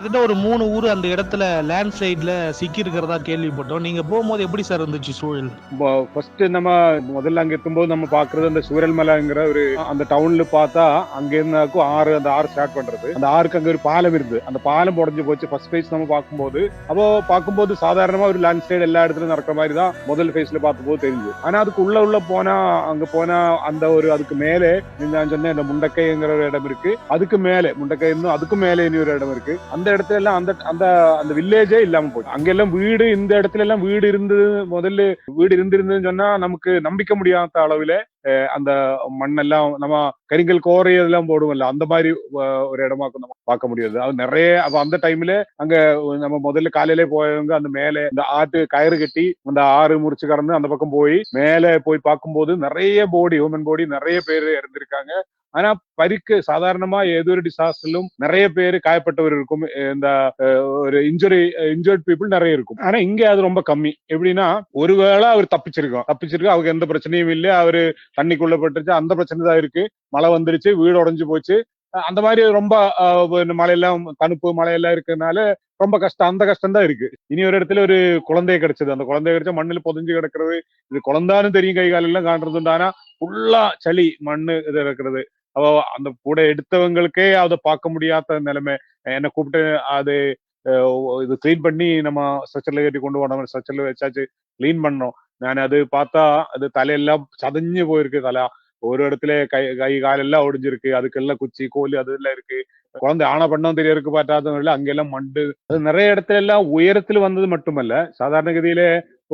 கிட்டத்தட்ட ஒரு 3 ஊரு அந்த இடத்துல லேண்ட்ஸ்லைட்ல சிக்கி இருக்கிறதா கேள்விப்பட்டோம். நீங்க போகும்போது எப்படி சார் இருந்துச்சு சூழல்? ஃபர்ஸ்ட் நம்ம முதல்ல அங்க எத்தும்போது நம்ம பாக்குறது அந்த சூரல்மலைங்கிற ஒரு அந்த டவுன்ல பார்த்தா அங்க இருந்தாக்கும் அந்த ஆறு ஸ்டார்ட் பண்றது அந்த ஆறுக்கு அங்க ஒரு பாலம் இருந்து அந்த பாலம் உடஞ்சு போச்சு ஃபர்ஸ்ட் ஃபேஸ் நம்ம பார்க்கும்போது. அப்போ பார்க்கும்போது சாதாரணமா ஒரு லேண்ட்ஸ்லைட் எல்லா இடத்துலயும் நடக்கிற மாதிரி தான் முதல் ஃபேஸ்ல பார்க்கும்போது தெரிஞ்சு. ஆனா அதுக்கு உள்ள போனா அங்க போனா அந்த ஒரு அதுக்கு மேலே நான் சொன்னேன் இந்த முண்டக்கைங்கிற ஒரு இடம் இருக்கு. அதுக்கு மேலே முண்டக்கை இன்னும் அதுக்கு மேலே இனி ஒரு இடம் இருக்கு. அந்த இடத்துல எல்லாம் அந்த அந்த அந்த வில்லேஜே இல்லாம போச்சு. அங்கெல்லாம் வீடு இந்த இடத்துல எல்லாம் வீடு இருந்தது முதல்ல வீடு இருந்திருந்ததுன்னு சொன்னா நமக்கு நம்பிக்க முடியாத அளவுல அந்த மண்ணெல்லாம் நம்ம கரிங்கல் கோரை எல்லாம் போடுவோம்ல அந்த மாதிரி ஒரு இடமா நம்ம பார்க்க முடியாது. அது நிறைய அப்ப அந்த டைம்ல அங்க நம்ம முதல்ல காலையிலே போயவங்க அந்த மேலே இந்த ஆட்டு கயிறு கட்டி அந்த ஆறு முறிச்சு கடந்து அந்த பக்கம் போய் மேலே போய் பார்க்கும்போது நிறைய ஹியூமன் பாடி நிறைய பேர் இறந்திருக்காங்க. ஆனா பரிக்கு சாதாரணமா ஏதோ ஒரு டிசாஸ்டர்லும் நிறைய பேர் காயப்பட்டவர் இருக்கும். இந்த ஒரு இன்ஜர்ட் பீப்புள் நிறைய இருக்கும். ஆனா இங்க அது ரொம்ப கம்மி. எப்படின்னா ஒருவேளை அவர் தப்பிச்சிருக்கோம் அவருக்கு எந்த பிரச்சனையும் இல்லை. அவரு தண்ணிக்குள்ள பட்டுருச்சு அந்த பிரச்சனை தான் இருக்கு. மழை வந்துருச்சு வீடு உடஞ்சு போச்சு அந்த மாதிரி ரொம்ப மழையெல்லாம் தணுப்பு மழையெல்லாம் இருக்கிறதுனால ரொம்ப கஷ்டம் அந்த கஷ்டம் தான் இருக்கு. இனி ஒரு இடத்துல ஒரு குழந்தைய கிடைச்சது. அந்த குழந்தைய கிடைச்சா மண்ணில் பொதிஞ்சு கிடக்கிறது. இது குழந்தான்னு தெரியும் கை கால் எல்லாம் காட்டுறது. ஆனா ஃபுல்லா சளி மண்ணு இது இருக்கிறது. அப்போ அந்த கூட எடுத்தவங்களுக்கே அதை பார்க்க முடியாத நிலைமை. என்னை கூப்பிட்டு அது இது கிளீன் பண்ணி நம்ம ஸ்ட்ரெச்சர்ல ஏற்றி கொண்டு போனோம். ஸ்ட்ரெச்சர்ல வச்சாச்சு கிளீன் பண்ணோம். நான் அது பார்த்தா அது தலையெல்லாம் சதஞ்சு போயிருக்கு. தலை ஒரு இடத்துல கை கை காலெல்லாம் ஒடிஞ்சிருக்கு. அதுக்கெல்லாம் குச்சி கோலி அது எல்லாம் இருக்கு. குழந்தை ஆனா பண்ணவும் தெரியறதுக்கு பார்த்தாதவங்க அங்கெல்லாம் மண்டு அது நிறைய இடத்துல எல்லாம் உயரத்துல வந்தது மட்டுமல்ல சாதாரண கதியில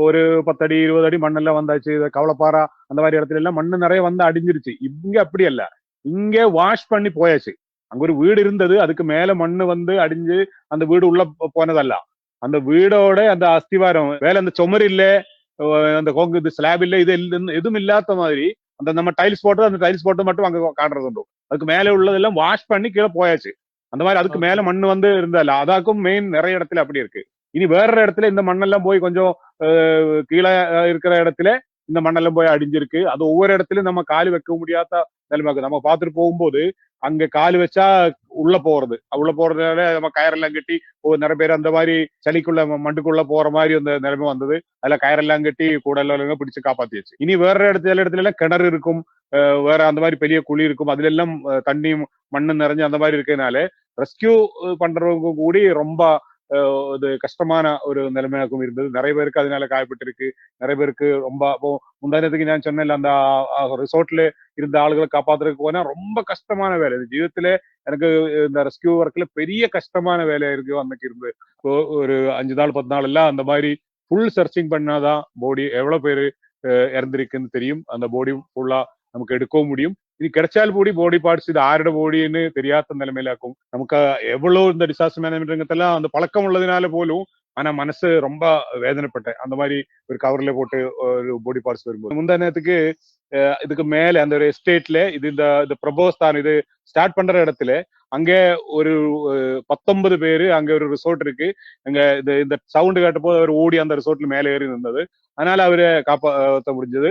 ஒரு 10 அடி 20 அடி மண்ணெல்லாம் வந்தாச்சு. கவளப்பாரா அந்த மாதிரி இடத்துல எல்லாம் மண்ணு நிறைய வந்து அடிஞ்சிருச்சு. இங்க அப்படி அல்ல. இங்க வாஷ் பண்ணி போயாச்சு. அங்க ஒரு வீடு இருந்தது. அதுக்கு மேல மண்ணு வந்து அடிஞ்சு அந்த வீடு உள்ள போனதல்ல. அந்த வீடோட அந்த அஸ்திவாரம் வேலை அந்த சுமர் இல்ல அந்த இது ஸ்லாப் இல்ல இது எதுவும் இல்லாத மாதிரி அந்த நம்ம டைல்ஸ் போட்டு அந்த டைல்ஸ் போட்டு மட்டும் அங்க காட்டுறது உண்டு. அதுக்கு மேல உள்ளதெல்லாம் வாஷ் பண்ணி கீழே போயாச்சு. அந்த மாதிரி அதுக்கு மேல மண்ணு வந்து இருந்ததில்ல. அதாக்கும் மெயின் நிறைய இடத்துல அப்படி இருக்கு. இனி வேற இடத்துல இந்த மண்ணெல்லாம் போய் கொஞ்சம் கீழே இருக்கிற இடத்துல இந்த மண்ணெல்லாம் போய் அடிஞ்சிருக்கு. அது ஒவ்வொரு இடத்துலயும் நம்ம காலு வைக்க முடியாத நிலைமைக்கு நம்ம பார்த்துட்டு போகும்போது அங்க காலு வச்சா உள்ள போறதுனால நம்ம கயரெல்லாம் கட்டி நிறைய பேர் அந்த மாதிரி சளிக்குள்ள மண்டுக்குள்ள போற மாதிரி அந்த நிலைமை வந்தது. அதுல கயரெல்லாம் கட்டி கூட எல்லாம் பிடிச்சு காப்பாத்தியாச்சு. இனி வேற இடத்துல எல்லாம் கிணறு இருக்கும். வேற அந்த மாதிரி பெரிய குழி இருக்கும். அதுல எல்லாம் தண்ணியும் மண்ணு நிறைஞ்சு அந்த மாதிரி இருக்கிறதுனால ரெஸ்கியூ பண்றவங்க கூடி ரொம்ப இது கஷ்டமான ஒரு நிலைமையாகவும் இருந்தது. நிறைய பேருக்கு அதனால காயப்பட்டிருக்கு. நிறைய பேருக்கு ரொம்ப முந்தானத்துக்கு நான் சொன்னேன் அந்த ரிசோர்ட்ல இருந்த ஆளுகளை காப்பாத்துறதுக்கு போனா ரொம்ப கஷ்டமான வேலை. இந்த ஜீவிதத்துல எனக்கு இந்த ரெஸ்கியூ ஒர்க்ல பெரிய கஷ்டமான வேலை இருக்கு அன்னைக்கு இருந்து. ஒரு 5 நாள் 10 நாள் எல்லாம் அந்த மாதிரி ஃபுல் சர்ச்சிங் பண்ணாதான் பாடி எவ்வளவு பேரு இறந்திருக்குன்னு தெரியும். அந்த பாடி ஃபுல்லா நமக்கு எடுக்கவும் முடியும். இது கிடைச்சால் கூடி பாடி பார்ட்ஸ் இது ஆரோட பாடின்னு தெரியாத நிலைமையிலாக்கும். நமக்கு எவ்வளவு இந்த டிசாஸ்டர் மேனேஜ்மெண்ட் எல்லாம் அந்த பழக்கம் உள்ளதுனால போலும் ஆனா மனசு ரொம்ப வேதனைப்பட்டேன். அந்த மாதிரி ஒரு கவர்ல போட்டு ஒரு பாடி பார்ட்ஸ் வரும்போது முந்தா நேரத்துக்கு இதுக்கு மேல அந்த ஒரு எஸ்டேட்ல இது இந்த பிரபோஸ்தான் இது ஸ்டார்ட் பண்ற இடத்துல அங்க ஒரு 19 பேரு அங்க ஒரு ரிசோர்ட் இருக்கு. அங்க இந்த சவுண்ட் கேட்ட போது அவர் ஓடி அந்த ரிசோர்ட்ல மேல ஏறி இருந்தது. அதனால அவரை காப்பாற்ற முடிஞ்சது.